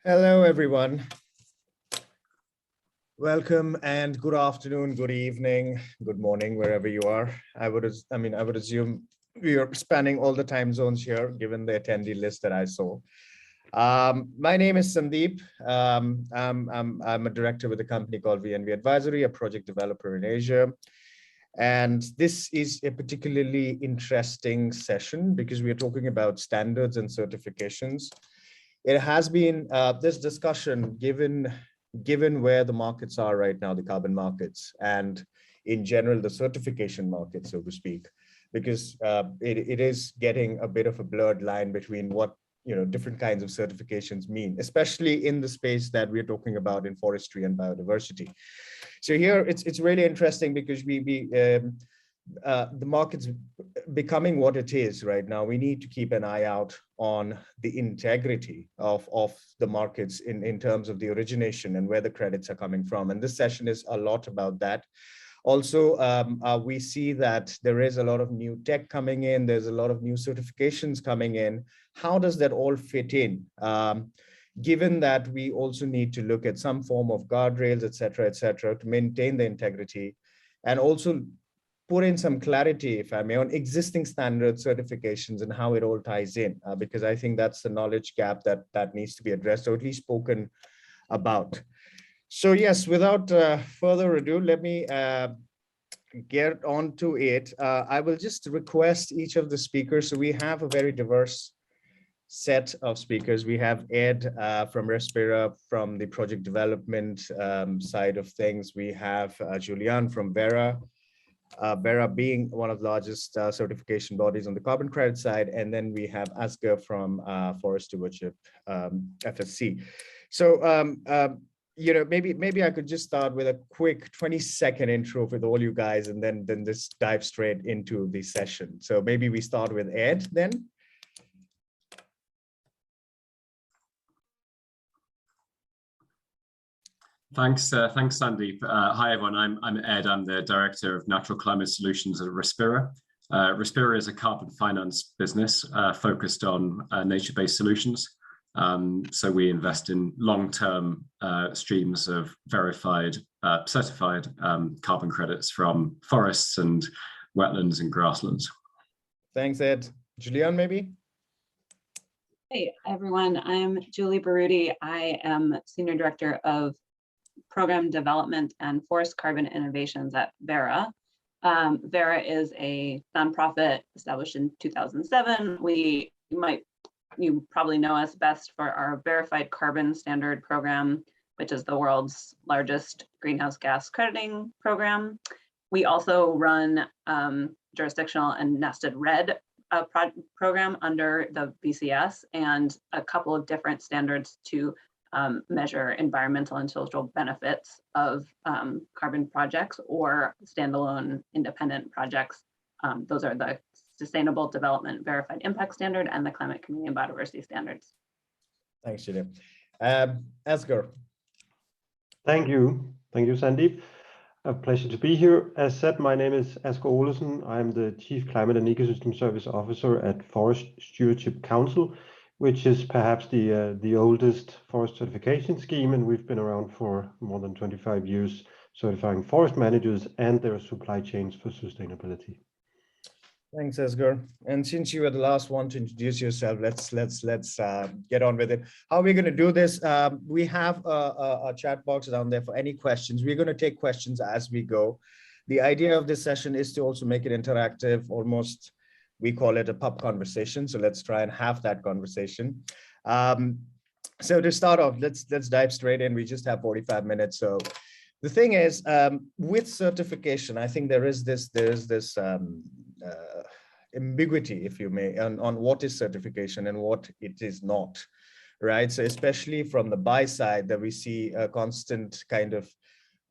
Hello, everyone. Welcome and good afternoon, good evening, good morning, wherever you are. I would assume we are spanning all the time zones here, given the attendee list that I saw. My name is Sandeep. I'm a director with a company called VNV Advisory, a project developer in Asia. And this is a particularly interesting session because we are talking about standards and certifications. It has been this discussion given where the markets are right now, the carbon markets, and in general, the certification market, so to speak, because it is getting a bit of a blurred line between what different kinds of certifications mean, especially in the space that we're talking about in forestry and biodiversity. So here it's really interesting because the market's becoming what it is right now. We need to keep an eye out on the integrity of the markets in terms of the origination and where the credits are coming from. And this session is a lot about that. Also, we see that there is a lot of new tech coming in. There's a lot of new certifications coming in. How does that all fit in? Given that we also need to look at some form of guardrails, et cetera, to maintain the integrity, and also put in some clarity, if I may, on existing standard certifications and how it all ties in, because I think that's the knowledge gap that needs to be addressed, or at least spoken about. So yes, without further ado, let me get on to it. I will just request each of the speakers. So we have a very diverse set of speakers. We have Ed from Respira, from the project development side of things. We have Julian from Vera. Vera being one of the largest certification bodies on the carbon credit side. And then we have Asger from Forest Stewardship, FSC. So, maybe I could just start with a quick 20-second intro with all you guys, and then just dive straight into the session. So maybe we start with Ed then. Thanks, Sandeep. Hi, everyone. I'm Ed. I'm the Director of Natural Climate Solutions at Respira. Respira is a carbon finance business focused on nature-based solutions. So we invest in long-term streams of verified, certified carbon credits from forests and wetlands and grasslands. Thanks, Ed. Julian, maybe? Hey, everyone. I'm Julie Baruti. I am Senior Director of Program Development and Forest Carbon Innovations at Vera. Vera is a nonprofit established in 2007. You probably know us best for our Verified Carbon Standard program, which is the world's largest greenhouse gas crediting program. We also run jurisdictional and nested RED program under the BCS, and a couple of different standards to measure environmental and social benefits of carbon projects or standalone independent projects. Those are the Sustainable Development Verified Impact Standard and the Climate Community and Biodiversity Standards. Thanks, Julia. Asger. Thank you, Sandeep. A pleasure to be here. As said, my name is Asger Olesen. I'm the Chief Climate and Ecosystem Service Officer at Forest Stewardship Council, which is perhaps the oldest forest certification scheme, and we've been around for more than 25 years certifying forest managers and their supply chains for sustainability. Thanks, Asger. And since you were the last one to introduce yourself, let's get on with it. How are we going to do this? We have a chat box down there for any questions. We're going to take questions as we go. The idea of this session is to also make it interactive, almost. We call it a pub conversation. So let's try and have that conversation. So to start off, let's dive straight in. We just have 45 minutes. So the thing is, with certification, I think there is this ambiguity, if you may, on what is certification and what it is not, right? So especially from the buy side, that we see a constant kind of,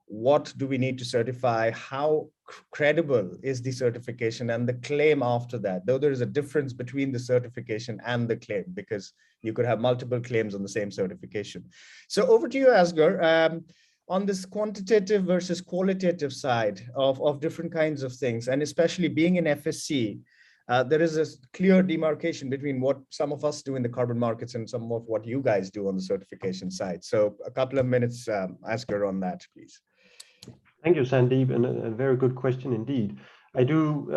what do we need to certify? How credible is the certification and the claim after that? Though there is a difference between the certification and the claim, because you could have multiple claims on the same certification. So over to you, Asger, on this quantitative versus qualitative side of different kinds of things, and especially being in FSC, there is a clear demarcation between what some of us do in the carbon markets and some of what you guys do on the certification side. So a couple of minutes, Asker, on that, please. Thank you, Sandeep, and a very good question indeed. I do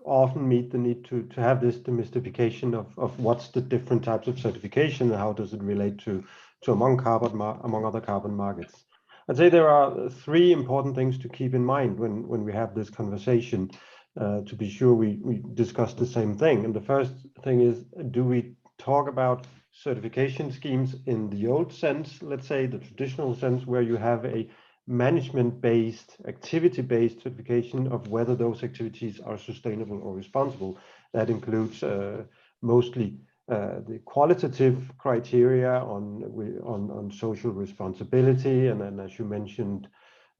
often meet the need to have this demystification of what's the different types of certification and how does it relate to among other carbon markets. I'd say there are three important things to keep in mind when we have this conversation to be sure we discuss the same thing. And the first thing is, do we talk about certification schemes in the old sense, let's say the traditional sense, where you have a management-based, activity-based certification of whether those activities are sustainable or responsible. That includes mostly the qualitative criteria on social responsibility, and then, as you mentioned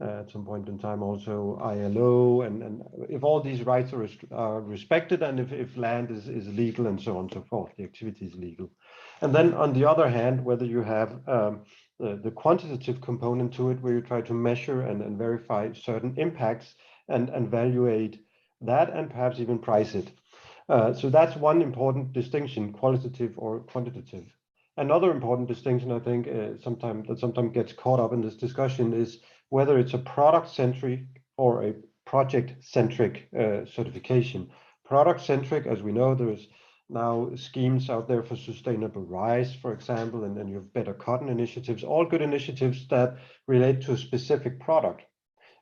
at some point in time, also ILO, and if all these rights are respected, and if land is legal, and so on and so forth, the activity is legal. And then on the other hand, whether you have the quantitative component to it, where you try to measure and verify certain impacts and evaluate that, and perhaps even price it. So that's one important distinction, qualitative or quantitative. Another important distinction, I think, sometimes gets caught up in this discussion is whether it's a product-centric or a project-centric certification. Product-centric, as we know, there's now schemes out there for sustainable rice, for example, and then you have better cotton initiatives, all good initiatives that relate to a specific product.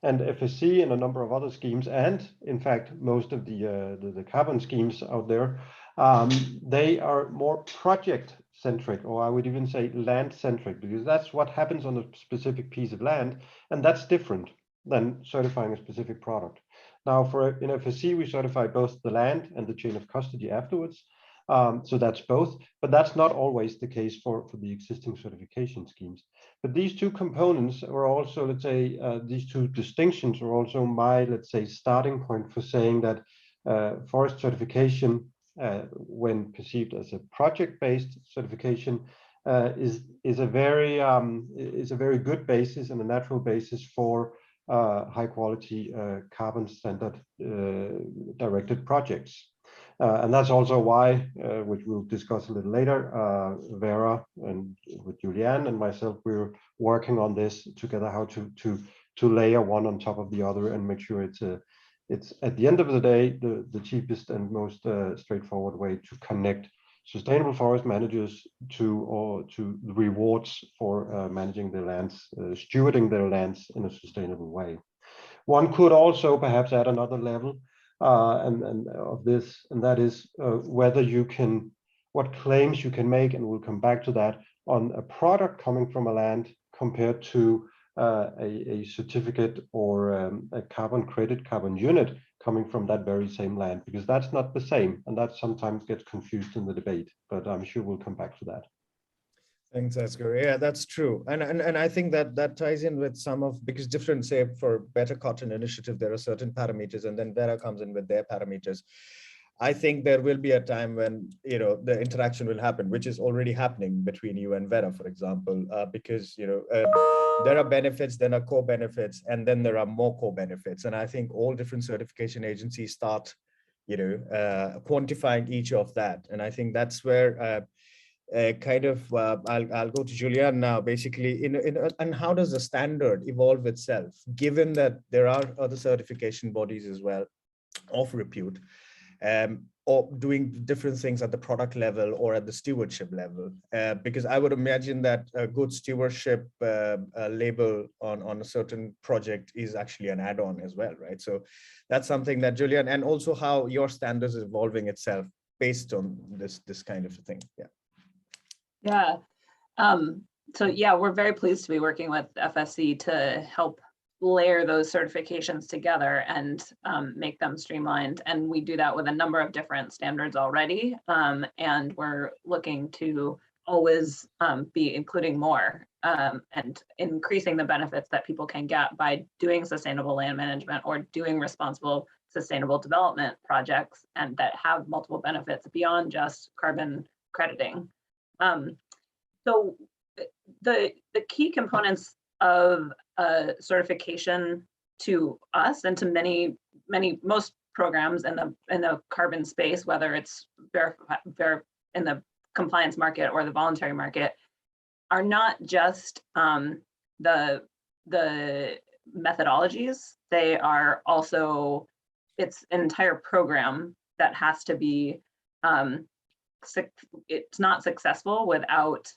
And FSC and a number of other schemes, and in fact, most of the carbon schemes out there, they are more project-centric, or I would even say land-centric, because that's what happens on a specific piece of land, and that's different than certifying a specific product. Now, in FSC, we certify both the land and the chain of custody afterwards. So that's both, but that's not always the case for the existing certification schemes. But these two components are also, let's say, these two distinctions are also my, let's say, starting point for saying that forest certification, when perceived as a project-based certification, is a very good basis and a natural basis for high quality carbon standard directed projects. And that's also why, which we'll discuss a little later, Vera and with Julianne and myself, we're working on this together, how to layer one on top of the other and make sure it's at the end of the day the cheapest and most straightforward way to connect sustainable forest managers to the rewards for managing their lands, stewarding their lands in a sustainable way. One could also perhaps add another level and of this, and that is whether you can, what claims you can make, and we'll come back to that, on a product coming from a land compared to a certificate or a carbon credit, carbon unit coming from that very same land, because that's not the same, and that sometimes gets confused in the debate, but I'm sure we'll come back to that. Thanks, Asker. Yeah, that's true. And I think that ties in with some of, because different, say for Better Cotton Initiative, there are certain parameters, and then Vera comes in with their parameters. I think there will be a time when, the interaction will happen, which is already happening between you and Vera, for example, because, there are benefits, then are co-benefits, and then there are more co-benefits. And I think all different certification agencies start, quantifying each of that. And I think that's where I'll go to Julianne now, basically, and how does the standard evolve itself, given that there are other certification bodies as well of repute, or doing different things at the product level or at the stewardship level, because I would imagine that a good stewardship label on a certain project is actually an add-on as well, right? So that's something that, Julianne, and also how your standards is evolving itself based on this kind of a thing. Yeah. Yeah. So yeah, we're very pleased to be working with FSC to help layer those certifications together and make them streamlined. And we do that with a number of different standards already. And we're looking to always be including more and increasing the benefits that people can get by doing sustainable land management or doing responsible sustainable development projects, and that have multiple benefits beyond just carbon crediting. So the key components of certification to us and to most programs in the carbon space, whether it's in the compliance market or the voluntary market, are not just the methodologies. They are also, it's an entire program that has to be, it's not successful without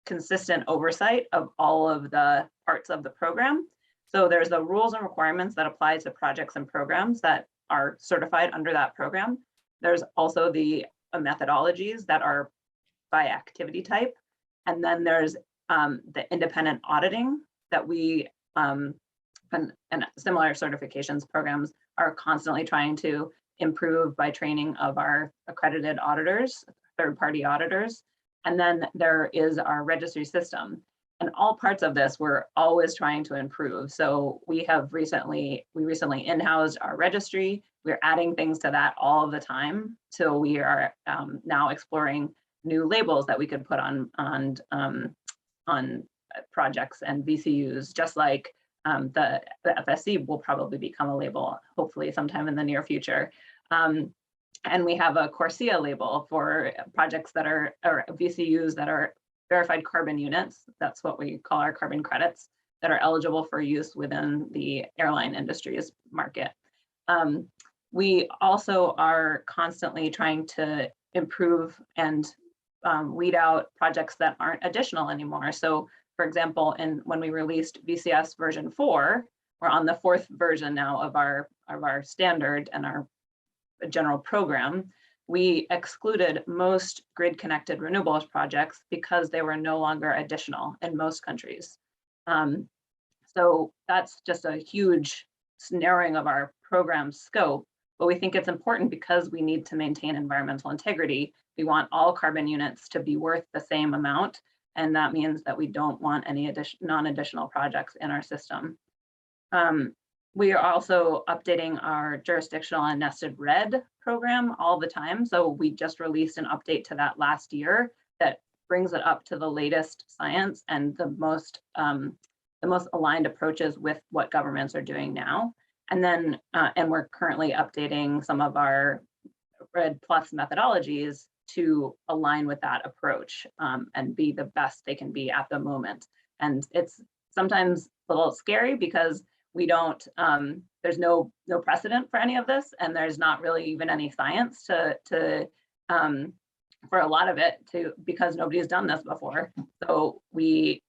consistent oversight of all of the parts of the program. So there's the rules and requirements that apply to projects and programs that are certified under that program. There's also the methodologies that are by activity type. And then there's the independent auditing that we, and similar certifications programs are constantly trying to improve by training of our accredited auditors, third-party auditors. And then there is our registry system. And all parts of this, we're always trying to improve. So we recently in-housed our registry. We're adding things to that all of the time. So we are now exploring new labels that we could put on projects and VCUs, just like the FSC will probably become a label, hopefully sometime in the near future. And we have a CORSIA label for projects that are, or VCUs that are verified carbon units. That's what we call our carbon credits that are eligible for use within the airline industry's market. We also are constantly trying to improve and weed out projects that aren't additional anymore. So for example, when we released VCS version 4, we're on the 4th version now of our standard and our general program. We excluded most grid-connected renewables projects because they were no longer additional in most countries. So that's just a huge narrowing of our program scope, but we think it's important because we need to maintain environmental integrity. We want all carbon units to be worth the same amount, and that means that we don't want any non-additional projects in our system. We are also updating our jurisdictional and nested RED program all the time. So we just released an update to that last year that brings it up to the latest science and the most aligned approaches with what governments are doing now. And then, and we're currently updating some of our RED Plus methodologies to align with that approach and be the best they can be at the moment. And it's sometimes a little scary because we don't, there's no precedent for any of this, and there's not really even any science for a lot of it because nobody's done this before. So we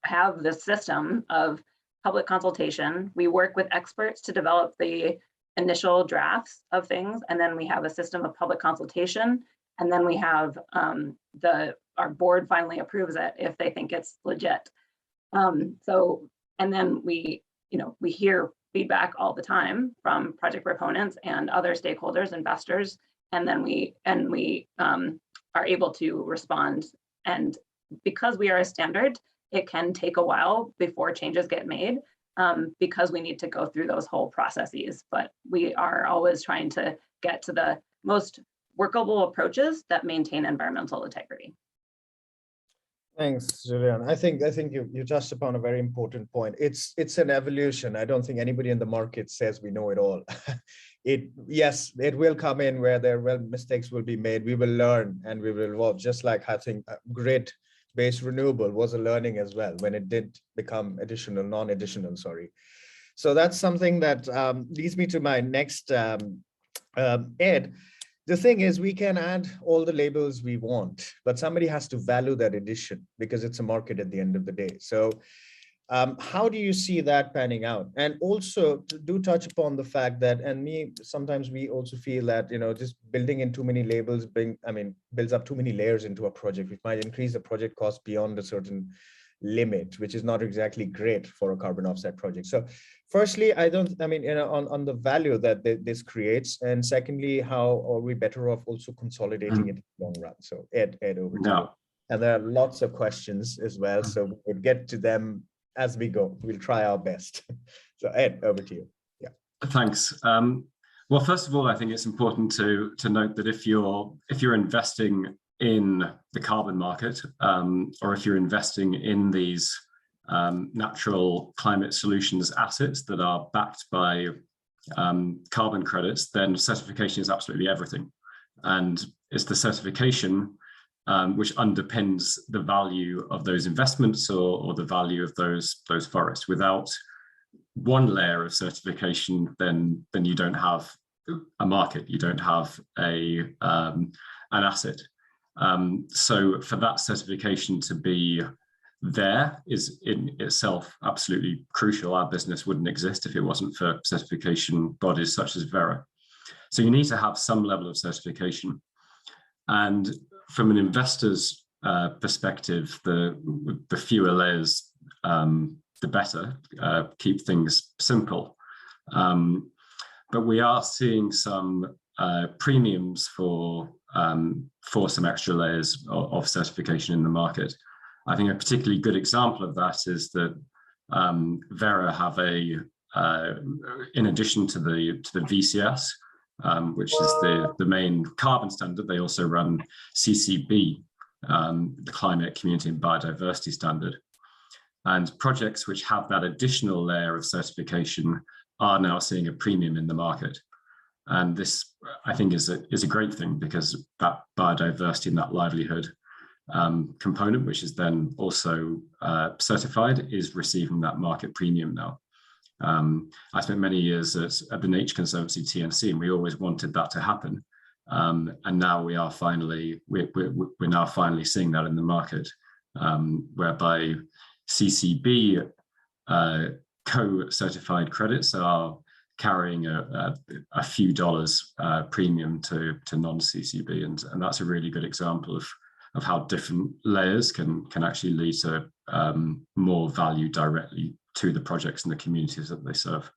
have this system of public consultation. We work with experts to develop the initial drafts of things, and then we have a system of public consultation, and then we have our board finally approves it if they think it's legit. And then we hear feedback all the time from project proponents and other stakeholders, investors, and then we are able to respond. And because we are a standard, it can take a while before changes get made because we need to go through those whole processes. But we are always trying to get to the most workable approaches that maintain environmental integrity. Thanks, Julian. I think you touched upon a very important point. It's an evolution. I don't think anybody in the market says we know it all. Yes, it will come in where mistakes will be made. We will learn and we will evolve. Just like I think grid-based renewable was a learning as well when it did become non-additional. Sorry. So that's something that leads me to my next Ed. The thing is, we can add all the labels we want, but somebody has to value that addition because it's a market at the end of the day. So how do you see that panning out? And also do touch upon the fact that, sometimes we also feel that, just building in too many labels builds up too many layers into a project, which might increase the project cost beyond a certain limit, which is not exactly great for a carbon offset project. So firstly, on the value that this creates, and secondly, how are we better off also consolidating it in the long run? So Ed, over to you. And there are lots of questions as well, so we'll get to them as we go. We'll try our best. So Ed, over to you. Yeah. Thanks. Well, first of all, I think it's important to note that if you're investing in the carbon market, or if you're investing in these natural climate solutions assets that are backed by carbon credits, then certification is absolutely everything. And it's the certification which underpins the value of those investments or the value of those forests. Without one layer of certification, then you don't have a market, you don't have an asset. So for that certification to be there is in itself absolutely crucial. Our business wouldn't exist if it wasn't for certification bodies such as Verra. So you need to have some level of certification. And from an investor's perspective, the fewer layers, the better. Keep things simple. But we are seeing some premiums for some extra layers of certification in the market. I think a particularly good example of that is that Verra have in addition to the VCS, which is the main carbon standard, they also run CCB, the Climate, Community and Biodiversity Standard. And projects which have that additional layer of certification are now seeing a premium in the market. And this, I think, is a great thing, because that biodiversity and that livelihood component, which is then also certified, is receiving that market premium now. I spent many years at the Nature Conservancy, TNC, and we always wanted that to happen. And now we're now finally seeing that in the market, whereby CCB co-certified credits are carrying a few dollars premium to non-CCB, and that's a really good example of how different layers can actually lead to more value directly to the projects and the communities that they serve.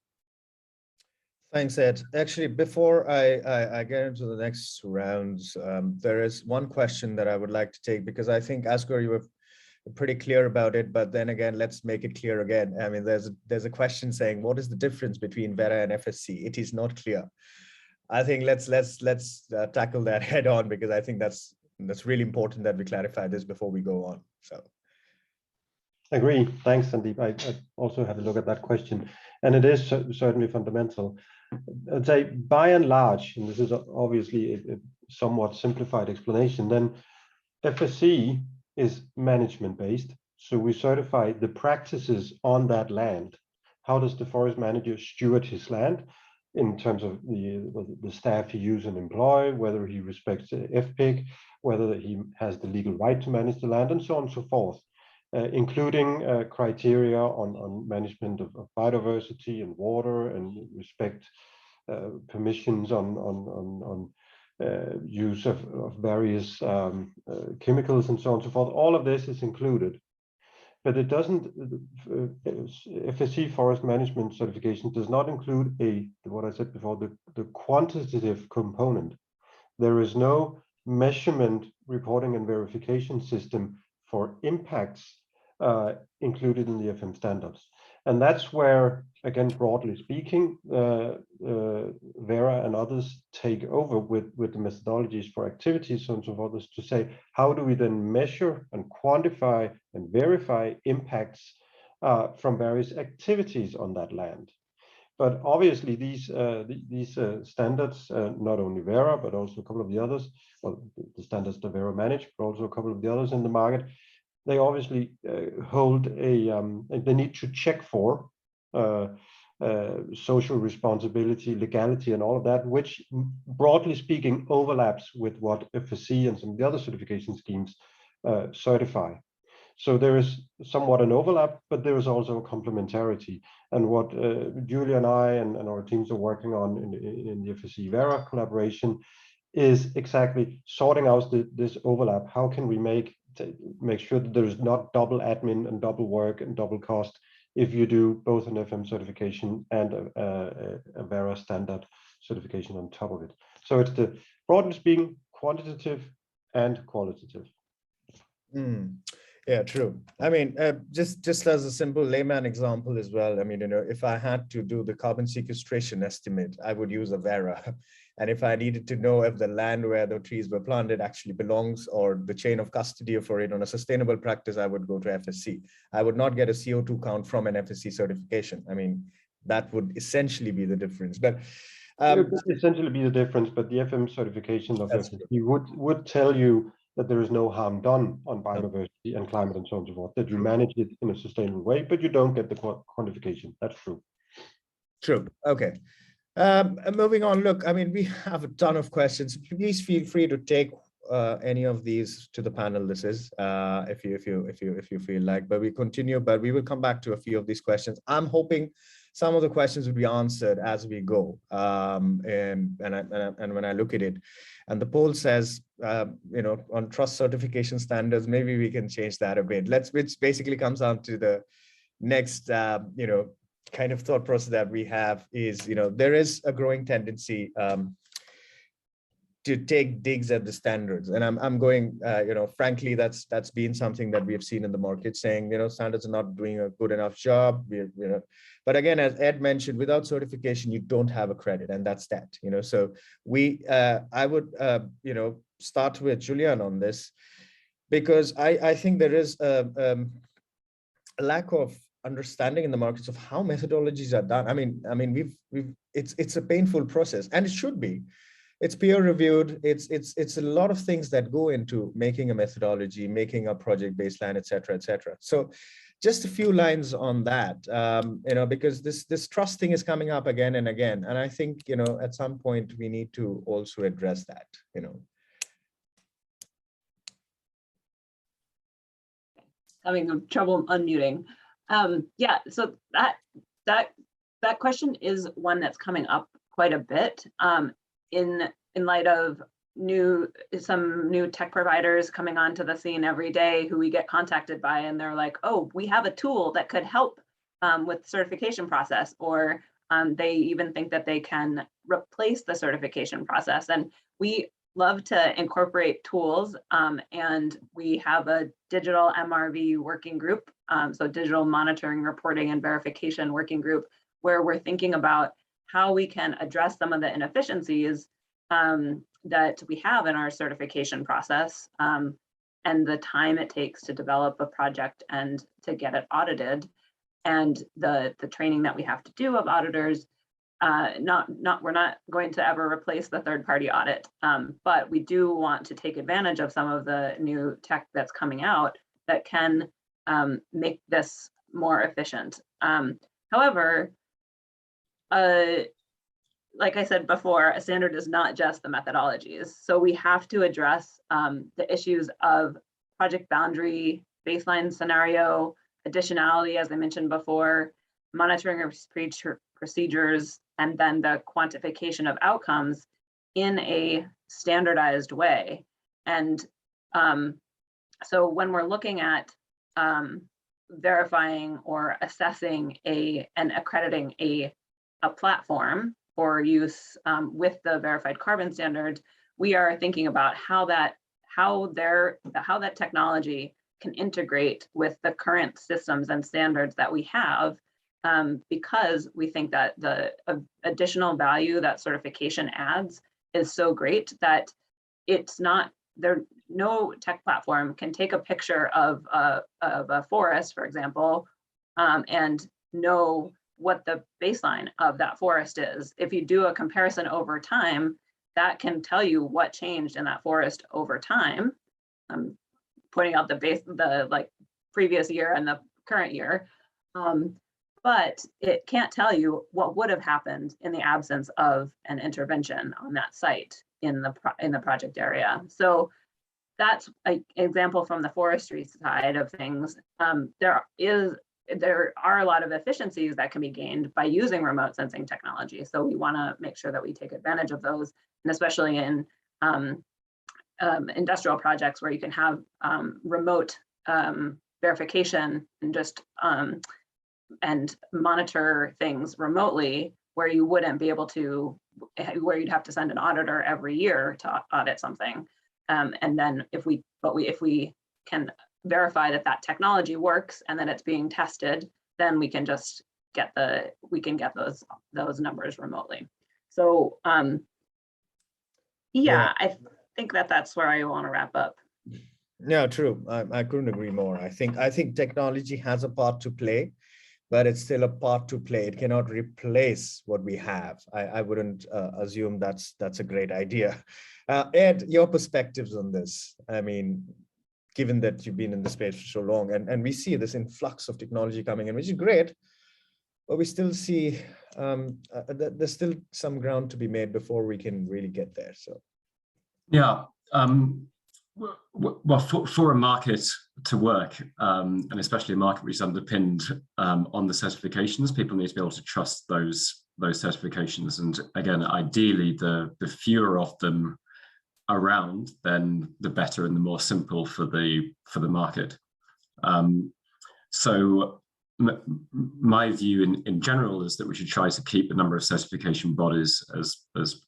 Thanks, Ed. Actually, before I get into the next rounds, there is one question that I would like to take, because I think, Asghar, you were pretty clear about it, but then again, let's make it clear again. I mean, there's a question saying, what is the difference between Verra and FSC? It is not clear. I think let's tackle that head on, because I think that's really important that we clarify this before we go on. So. Agree. Thanks, Sandeep. I also had a look at that question, and it is certainly fundamental. I'd say, by and large, and this is obviously a somewhat simplified explanation, then FSC is management based. So we certify the practices on that land. How does the forest manager steward his land in terms of the staff he uses and employ, whether he respects FPIC, whether he has the legal right to manage the land, and so on and so forth, including criteria on management of biodiversity and water, and respect permissions on use of various chemicals and so on and so forth. All of this is included, but it doesn't. FSC forest management certification does not include what I said before, the quantitative component. There is no measurement, reporting and verification system for impacts included in the FM standards. And that's where, again, broadly speaking, Verra and others take over with the methodologies for activities and so forth, to say, how do we then measure and quantify and verify impacts from various activities on that land? But obviously, these standards, not only Verra, but also a couple of the others, well, the standards that Verra manage, but also a couple of the others in the market, they obviously hold they need to check for social responsibility, legality, and all of that, which, broadly speaking, overlaps with what FSC and some of the other certification schemes certify. So there is somewhat an overlap, but there is also a complementarity. And what Julia and I and our teams are working on in the FSC Verra collaboration is exactly sorting out this overlap. How can we make sure that there is not double admin and double work and double cost if you do both an FM certification and a Verra standard certification on top of it? So it's the, broadly speaking, quantitative and qualitative. Yeah, true. I mean, just as a simple layman example as well, I mean, if I had to do the carbon sequestration estimate, I would use a Verra. And if I needed to know if the land where the trees were planted actually belongs or the chain of custody for it on a sustainable practice, I would go to FSC. I would not get a CO2 count from an FSC certification. I mean, that would essentially be the difference. But it would essentially be the difference, but the FM certification of That's FSC would tell you that there is no harm done on biodiversity and climate and so on and so forth, that you manage it in a sustainable way, but you don't get the quantification. That's true. True. Okay. Moving on. Look, I mean, we have a ton of questions. Please feel free to take any of these to the panel. This is if you feel like. But we continue. But we will come back to a few of these questions. I'm hoping some of the questions will be answered as we go. And when I look at it, and the poll says, on trust certification standards, maybe we can change that a bit. Which basically comes down to the next, kind of thought process that we have is, there is a growing tendency to take digs at the standards. And I'm going, frankly, that's been something that we have seen in the market saying, standards are not doing a good enough job. But again, as Ed mentioned, without certification, you don't have a credit, and that's that, So I would, start with Julian on this, because I think there is a lack of understanding in the markets of how methodologies are done. I mean, it's a painful process, and it should be. It's peer reviewed. It's a lot of things that go into making a methodology, making a project baseline, et cetera, et cetera. So just a few lines on that, because this trust thing is coming up again and again. And I think, at some point we need to also address that, Having trouble unmuting. Yeah, so that question is one that's coming up quite a bit in light of some new tech providers coming onto the scene every day who we get contacted by, and they're like, oh, we have a tool that could help with the certification process, or they even think that they can replace the certification process. And we love to incorporate tools, and we have a digital MRV working group, so digital monitoring, reporting, and verification working group, where we're thinking about how we can address some of the inefficiencies that we have in our certification process, and the time it takes to develop a project and to get it audited, and the training that we have to do of auditors. We're not going to ever replace the third-party audit, but we do want to take advantage of some of the new tech that's coming out that can make this more efficient. However, like I said before, a standard is not just the methodologies. So we have to address the issues of project boundary, baseline scenario, additionality, as I mentioned before, monitoring of procedures, and then the quantification of outcomes in a standardized way. And so when we're looking at verifying or assessing and accrediting a platform for use with the verified carbon standards, we are thinking about how that technology can integrate with the current systems and standards that we have, because we think that the additional value that certification adds is so great that it's not there. No tech platform can take a picture of a forest, for example, and know what the baseline of that forest is. If you do a comparison over time, that can tell you what changed in that forest over time. I'm pointing out the previous year and the current year, but it can't tell you what would have happened in the absence of an intervention on that site in the project area. So that's an example from the forestry side of things. There are a lot of efficiencies that can be gained by using remote sensing technology. So we want to make sure that we take advantage of those, and especially in industrial projects where you can have remote verification and just and monitor things remotely, where you wouldn't be able to, where you'd have to send an auditor every year to audit something. And then if we can verify that technology works and that it's being tested, then we can just get those numbers remotely. So Yeah, I think that's where I want to wrap up. Yeah, true. I couldn't agree more. I think technology has a part to play, but it's still a part to play. It cannot replace what we have. I wouldn't assume that's a great idea. Ed, your perspectives on this. I mean, given that you've been in the space for so long, and we see this influx of technology coming in, which is great, but we still see there's still some ground to be made before we can really get there. So, yeah. Well, for a market to work, and especially a market which is underpinned on the certifications, people need to be able to trust those certifications. And again, ideally, the fewer of them around, then the better and the more simple for the market. So my view in general is that we should try to keep the number of certification bodies as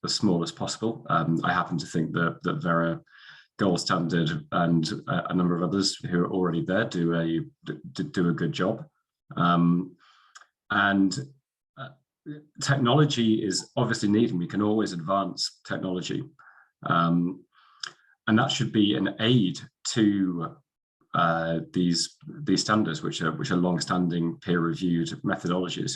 small as possible. I happen to think that Vera, Gold Standard, and a number of others who are already there do a good job. And technology is obviously needed. We can always advance technology, and that should be an aid to these standards, which are long-standing peer-reviewed methodologies.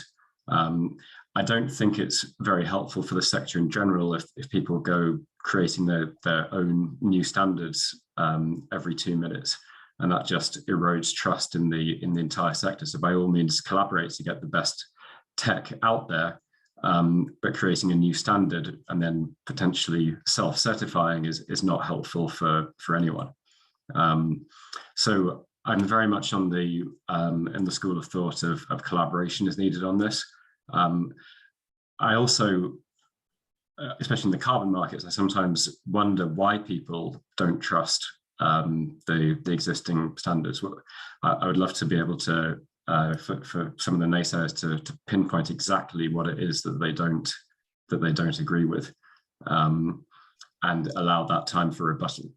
I don't think it's very helpful for the sector in general if people go creating their own new standards every 2 minutes, and that just erodes trust in the entire sector. So by all means, collaborate to get the best tech out there, but creating a new standard and then potentially self-certifying is not helpful for anyone. So I'm very much on in the school of thought of collaboration is needed on this. I also, especially in the carbon markets, I sometimes wonder why people don't trust the existing standards. I would love to be able to, for some of the naysayers to pinpoint exactly what it is that they don't agree with, and allow that time for rebuttal.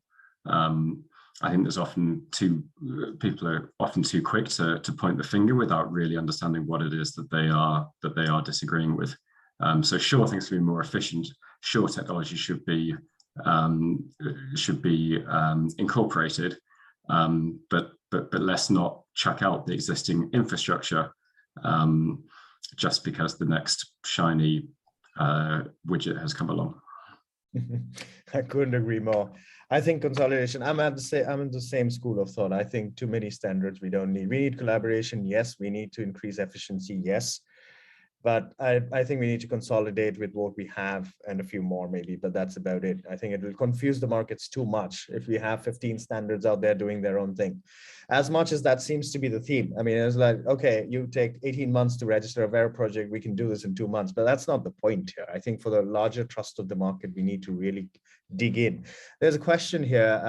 I think there's often people are often too quick to point the finger without really understanding what it is that they are disagreeing with. So sure, things can be more efficient. Sure, technology should be incorporated, but let's not chuck out the existing infrastructure just because the next shiny widget has come along. I couldn't agree more. I think consolidation, I'm in the same school of thought. I think too many standards we don't need. We need collaboration, yes. We need to increase efficiency, yes. But I think we need to consolidate with what we have and a few more maybe, but that's about it. I think it will confuse the markets too much if we have 15 standards out there doing their own thing. As much as that seems to be the theme. I mean, it's like, okay, you take 18 months to register a Vera project, we can do this in 2 months, but that's not the point here. I think for the larger trust of the market, we need to really dig in. There's a question here.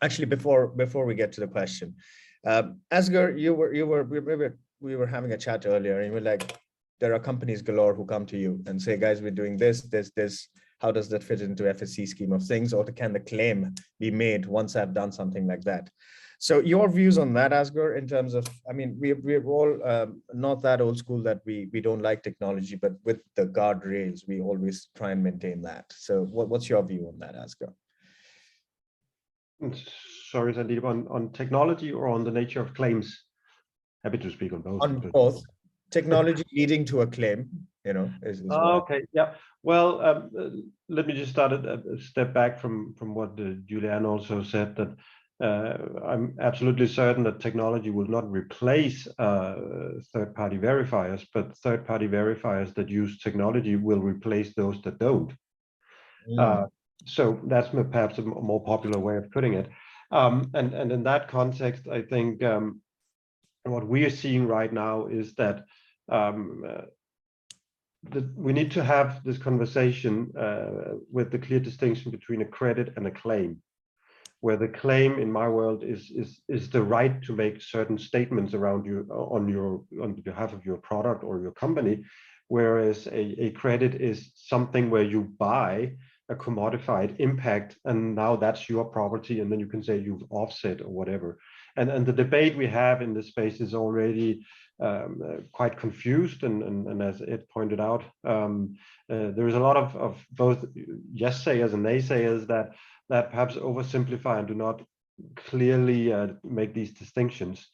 Actually, before we get to the question, Asger, we were having a chat earlier, and you were like, there are companies galore who come to you and say, guys, we're doing this. How does that fit into FSC scheme of things? Or can the claim be made once I've done something like that? So your views on that, Asger, in terms of, I mean, we're all not that old school that we don't like technology, but with the guardrails, we always try and maintain that. So what's your view on that, Asger? Sorry, Sandeep, on technology or on the nature of claims? Happy to speak on both. On both. Technology leading to a claim, is okay, yeah. Well, let me just start a step back from what Julianne also said, that I'm absolutely certain that technology will not replace third-party verifiers, but third-party verifiers that use technology will replace those that don't. So that's perhaps a more popular way of putting it. And in that context, I think what we are seeing right now is that we need to have this conversation with the clear distinction between a credit and a claim, where the claim in my world is the right to make certain statements around you on behalf of your product or your company, whereas a credit is something where you buy a commodified impact and now that's your property, and then you can say you've offset or whatever. And the debate we have in this space is already quite confused, and as Ed pointed out, there is a lot of both yes sayers and naysayers that perhaps oversimplify and do not clearly make these distinctions.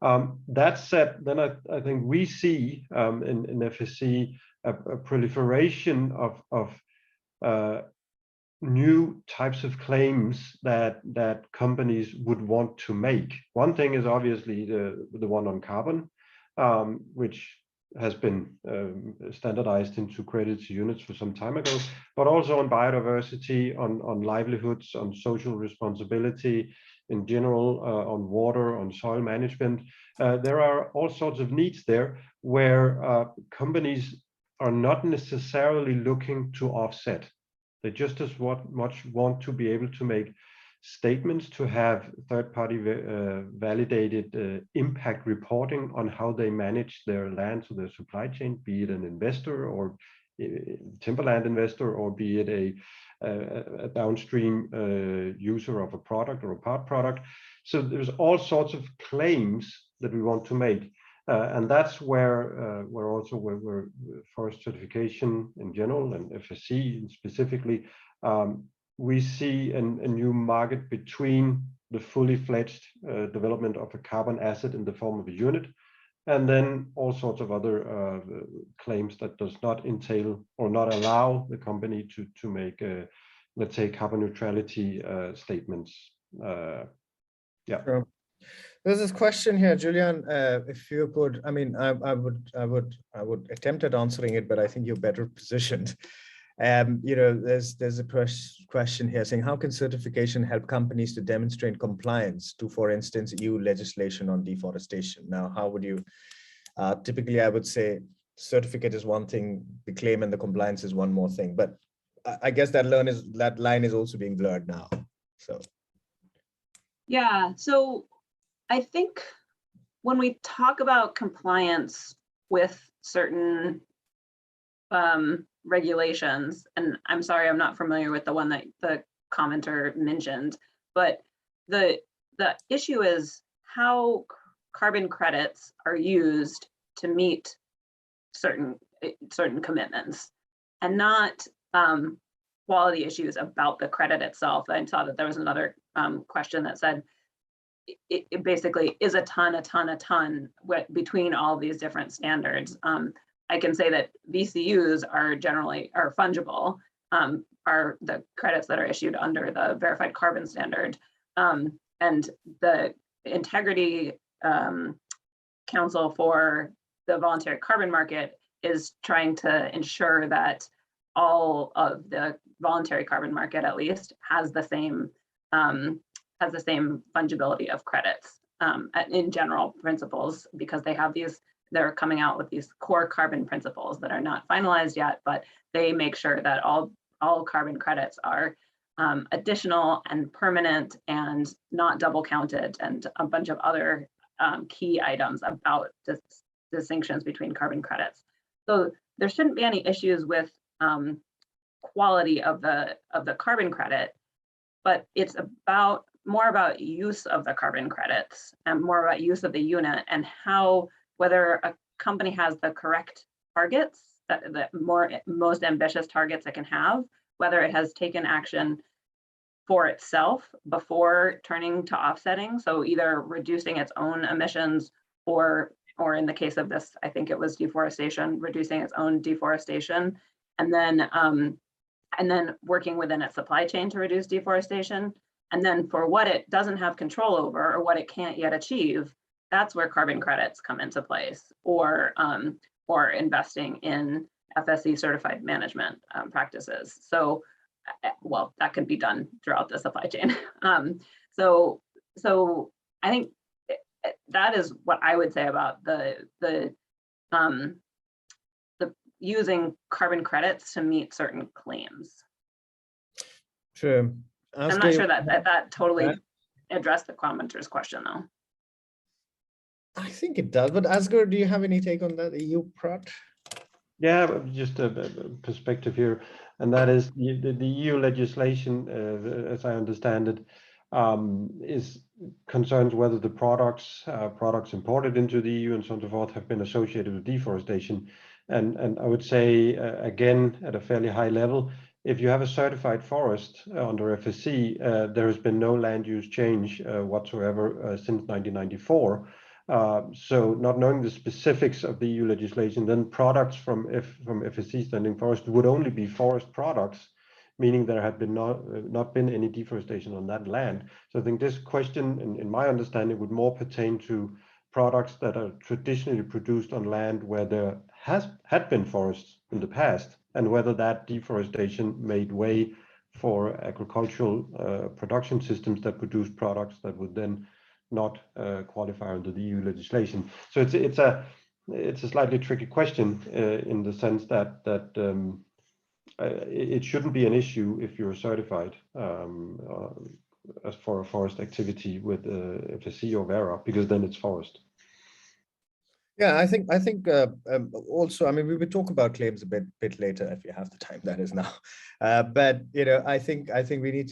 That said, then I think we see in FSC a proliferation of new types of claims that companies would want to make. One thing is obviously the one on carbon, which has been standardized into credits units for some time ago, but also on biodiversity, on livelihoods, on social responsibility in general, on water, on soil management. There are all sorts of needs there where companies are not necessarily looking to offset. They just as much want to be able to make statements, to have third-party validated impact reporting on how they manage their land, so their supply chain, be it an investor or timberland investor, or be it a downstream user of a product or a part product. So there's all sorts of claims that we want to make. And that's where forest certification in general and FSC specifically, we see a new market between the fully fledged development of a carbon asset in the form of a unit, and then all sorts of other claims that does not entail or not allow the company to make, let's say, carbon neutrality statements. Yeah. Sure. There's this question here, Julian. If you could, I mean, I would attempt at answering it, but I think you're better positioned. You know, there's a question here saying, how can certification help companies to demonstrate compliance to, for instance, EU legislation on deforestation? Now, how would you? Typically, I would say certificate is one thing, the claim and the compliance is one more thing. But I guess that line is also being blurred now. So. Yeah. So I think when we talk about compliance with certain regulations, and I'm sorry, I'm not familiar with the one that the commenter mentioned, but the issue is how carbon credits are used to meet certain commitments, and not quality issues about the credit itself. I saw that there was another question that said, it basically is a ton between all these different standards. I can say that VCUs are fungible, are the credits that are issued under the verified carbon standard. And the Integrity Council for the voluntary carbon market is trying to ensure that all of the voluntary carbon market, at least, has the same fungibility of credits in general principles, because they're coming out with these core carbon principles that are not finalized yet, but they make sure that all carbon credits are additional and permanent and not double counted, and a bunch of other key items about distinctions between carbon credits. So there shouldn't be any issues with quality of the carbon credit, but it's more about use of the carbon credits and more about use of the unit, and whether a company has the correct targets, the most ambitious targets it can have, whether it has taken action for itself before turning to offsetting, so either reducing its own emissions, or in the case of this, I think it was deforestation, reducing its own deforestation, and then working within its supply chain to reduce deforestation. And then for what it doesn't have control over, or what it can't yet achieve, that's where carbon credits come into place, or investing in FSC certified management practices. So, well, that can be done throughout the supply chain. So I think that is what I would say about the using carbon credits to meet certain claims. Sure. I'm not sure that totally addressed the commenter's question, though. I think it does, but Asger, do you have any take on that EU prot? Yeah, just a perspective here, and that is the EU legislation, as I understand it, is concerns whether the products imported into the EU and so on and so forth have been associated with deforestation. And I would say, again, at a fairly high level, if you have a certified forest under FSC, there has been no land use change whatsoever since 1994. So not knowing the specifics of the EU legislation, then products from FSC standing forest would only be forest products, meaning there had been not been any deforestation on that land. So I think this question, in my understanding, would more pertain to products that are traditionally produced on land where there had been forests in the past, and whether that deforestation made way for agricultural production systems that produce products that would then not qualify under the EU legislation. So it's a slightly tricky question in the sense that it shouldn't be an issue if you're certified as for a forest activity with FSC or Vera, because then it's forest. Yeah, I think also, I mean, we will talk about claims a bit later if you have the time, that is now. But you know, I think we need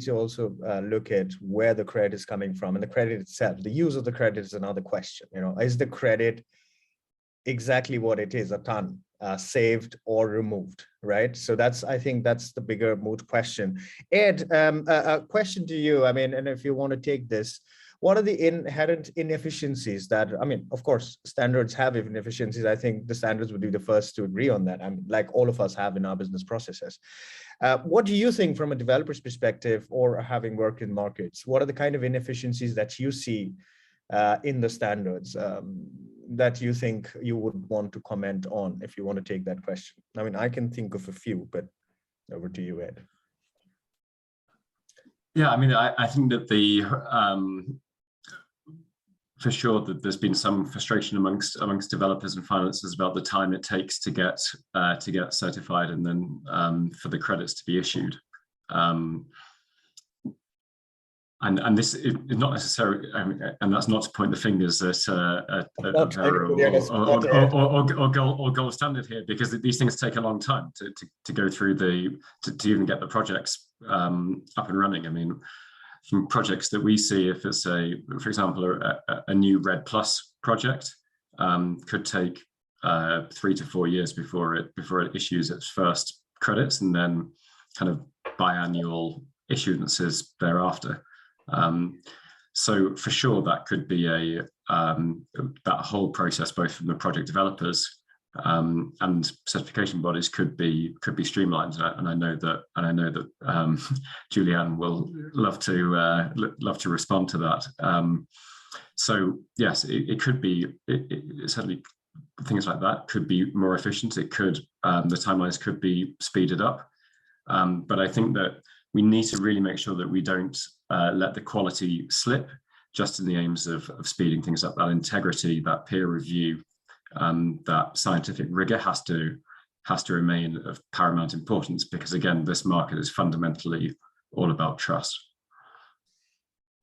to also look at where the credit is coming from, and the credit itself. The use of the credit is another question. You know, is the credit exactly what it is, a ton, saved or removed, right? So I think that's the bigger moot question. Ed, a question to you. I mean, and if you want to take this, what are the inherent inefficiencies that, I mean, of course, standards have inefficiencies. I think the standards would be the first to agree on that, and like all of us have in our business processes. What do you think from a developer's perspective, or having worked in markets, what are the kind of inefficiencies that you see in the standards that you think you would want to comment on, if you want to take that question? I mean, I can think of a few, but over to you, Ed. Yeah, I mean, I think that for sure that there's been some frustration amongst developers and financiers about the time it takes to get certified and then for the credits to be issued. And this is not necessarily, I mean, and that's not to point the fingers at or gold standard here, because these things take a long time to go through to even get the projects up and running. I mean, from projects that we see, if it's for example, a new RED Plus project, could take 3 to 4 years before it issues its first credits, and then kind of biannual issuances thereafter. So for sure, that could be that whole process, both from the project developers and certification bodies, could be streamlined. And I know that Julianne will love to respond to that. So yes, it could be certainly things like that could be more efficient. It could the timelines could be speeded up, but I think that we need to really make sure that we don't let the quality slip, just in the aims of speeding things up. That integrity, that peer review, that scientific rigor has to remain of paramount importance, because again, this market is fundamentally all about trust.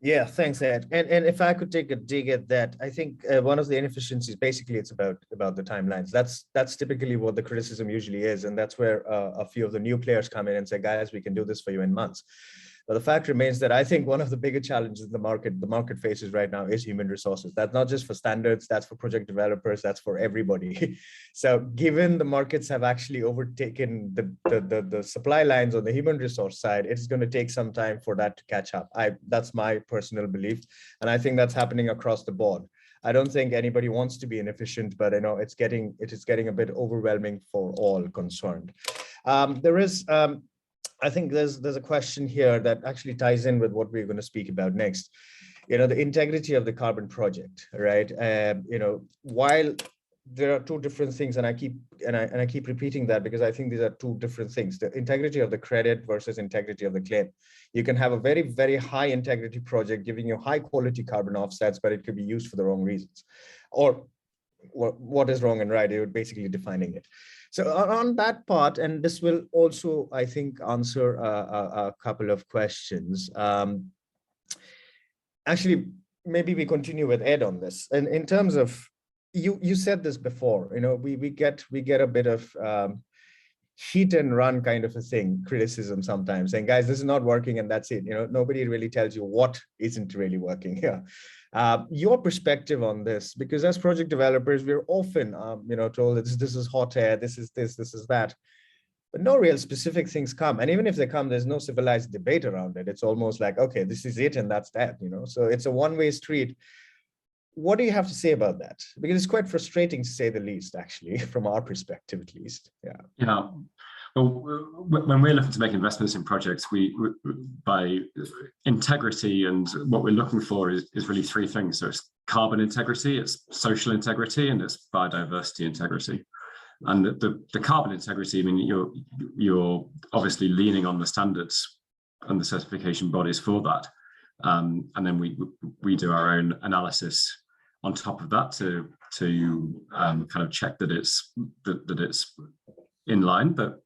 Yeah, thanks, Ed. And if I could take a dig at that, I think one of the inefficiencies, basically, it's about the timelines. That's typically what the criticism usually is, and that's where a few of the new players come in and say, guys, we can do this for you in months. But the fact remains that I think one of the bigger challenges the market faces right now is human resources. That's not just for standards, that's for project developers, that's for everybody. So given the markets have actually overtaken the supply lines on the human resource side, it's going to take some time for that to catch up. That's my personal belief. And I think that's happening across the board. I don't think anybody wants to be inefficient, but I know it is getting a bit overwhelming for all concerned. I think there's a question here that actually ties in with what we're going to speak about next. You know, the integrity of the carbon project, right? You know, while there are two different things, and I keep repeating that because I think these are two different things: the integrity of the credit versus integrity of the claim. You can have a very, very high integrity project giving you high quality carbon offsets, but it could be used for the wrong reasons. Or what is wrong and right? You're basically defining it. So on that part, and this will also, I think, answer a couple of questions. Actually, maybe we continue with Ed on this. And in terms of, you said this before, you know, we get a bit of hit and run kind of a thing, criticism sometimes, saying, guys, this is not working and that's it. Nobody really tells you what isn't really working here. Your perspective on this, because as project developers, we're often, told that this is hot air, this is this is that, but no real specific things come. And even if they come, there's no civilized debate around it. It's almost like, okay, this is it and that's that, so it's a one-way street. What do you have to say about that? Because it's quite frustrating to say the least, actually, from our perspective, at least. Yeah. Well, when we're looking to make investments in projects, we by integrity, and what we're looking for is really three things. So it's carbon integrity, it's social integrity, and it's biodiversity integrity. And the carbon integrity, I mean, you're obviously leaning on the standards and the certification bodies for that. And then we do our own analysis on top of that to kind of check that it's in line. But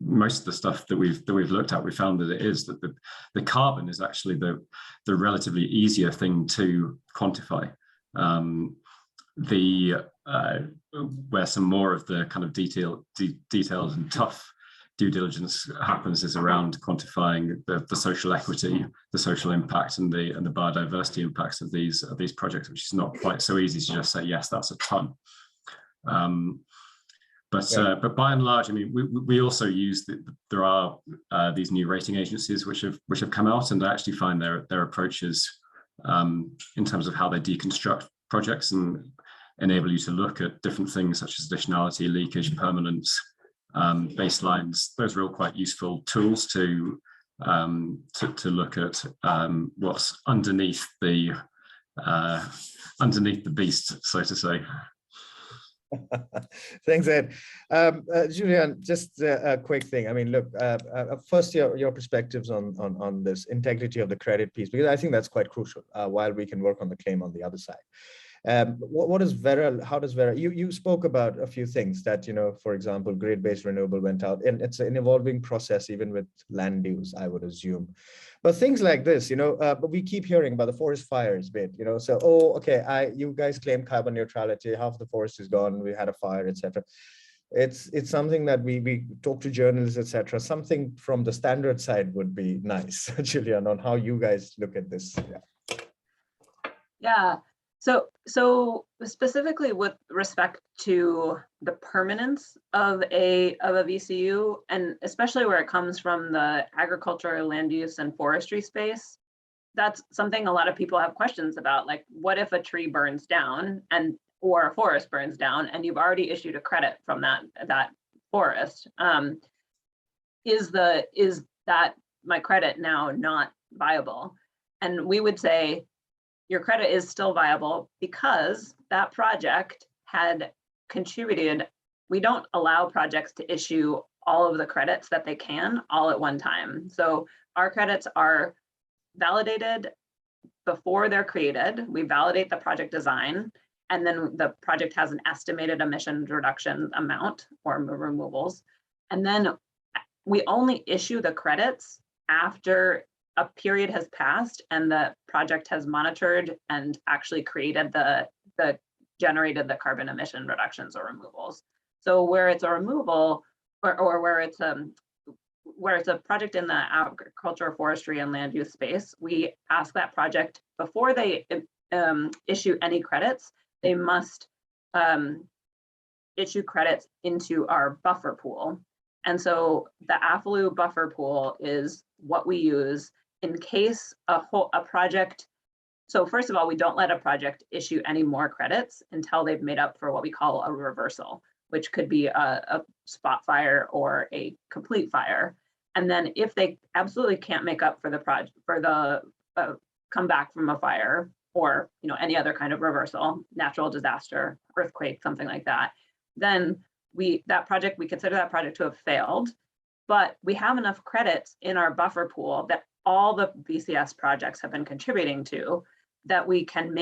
most of the stuff that we've looked at, we found that it is, that the carbon is actually the relatively easier thing to quantify. Where some more of the kind of detailed and tough due diligence happens is around quantifying the social equity, the social impact, and the biodiversity impacts of these projects, which is not quite so easy to just say, yes, that's a ton. But by and large, I mean, we also use there are these new rating agencies which have come out, and I actually find their approaches in terms of how they deconstruct projects and enable you to look at different things such as additionality, leakage, permanence, baselines. Those are all quite useful tools to look at what's underneath the beast, so to say. Thanks, Ed. Julian, just a quick thing. I mean, look, first your perspectives on this integrity of the credit piece, because I think that's quite crucial while we can work on the claim on the other side. What is Verra? How does Verra? You spoke about a few things that, for example, grid-based renewable went out, and it's an evolving process even with land use, I would assume. But things like this, but we keep hearing about the forest fires bit, so, oh, okay, you guys claim carbon neutrality, half the forest is gone, we had a fire, etc. It's something that we talk to journalists, etc. Something from the standard side would be nice, Julian, on how you guys look at this. Yeah. So specifically with respect to the permanence of a VCU, and especially where it comes from the agriculture, land use, and forestry space, that's something a lot of people have questions about. Like, what if a tree burns down or a forest burns down, and you've already issued a credit from that forest? Is that my credit now not viable? And we would say, your credit is still viable because that project had contributed. We don't allow projects to issue all of the credits that they can all at one time. So our credits are validated before they're created. We validate the project design, and then the project has an estimated emission reduction amount or removals. And then we only issue the credits after a period has passed and the project has monitored and actually created generated the carbon emission reductions or removals. So where it's a removal or where it's a project in the agriculture, forestry, and land use space, we ask that project before they issue any credits, they must issue credits into our buffer pool. And so the AFLU buffer pool is what we use in case a project. So first of all, we don't let a project issue any more credits until they've made up for what we call a reversal, which could be a spot fire or a complete fire. And then if they absolutely can't make up for the comeback from a fire or any other kind of reversal, natural disaster, earthquake, something like that, then we consider that project to have failed. But we have enough credits in our buffer pool that all the BCS projects have been contributing to, that we can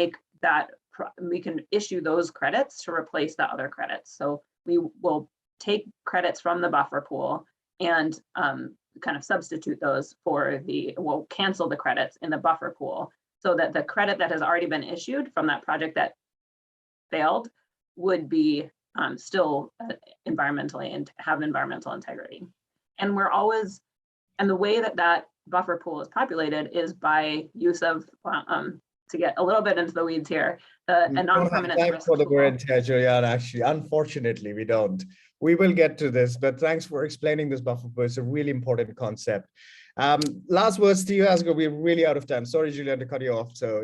issue those credits to replace the other credits. So we will take credits from the buffer pool and kind of substitute those we'll cancel the credits in the buffer pool, so that the credit that has already been issued from that project that failed would be still environmentally and have environmental integrity. And we're always, and the way that that buffer pool is populated is by use of, to get a little bit into the weeds here, a non-permanent risk for the pool. word, Julian, actually, unfortunately, we don't. We will get to this, but thanks for explaining this buffer pool. It's a really important concept. Last words to you, Asger. We're really out of time. Sorry, Julian, to cut you off. So,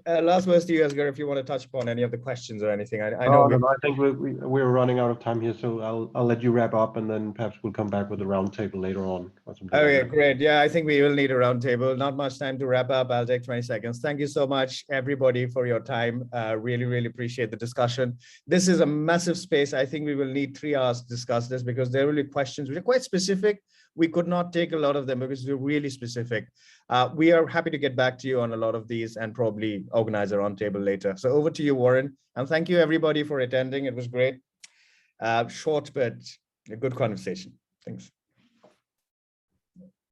last words to you, Asger, if you want to touch upon any of the questions or anything. I know. No, I think we're running out of time here, so I'll let you wrap up, and then perhaps we'll come back with a roundtable later on. Okay, great. Yeah, I think we will need a roundtable. Not much time to wrap up. I'll take 20 seconds. Thank you so much, everybody, for your time. Really, really appreciate the discussion. This is a massive space. I think we will need 3 hours to discuss this because there will be questions which are quite specific. We could not take a lot of them because they're really specific. We are happy to get back to you on a lot of these and probably organize a roundtable later. So over to you, Warren. And thank you, everybody, for attending. It was great. Short, but a good conversation. Thanks.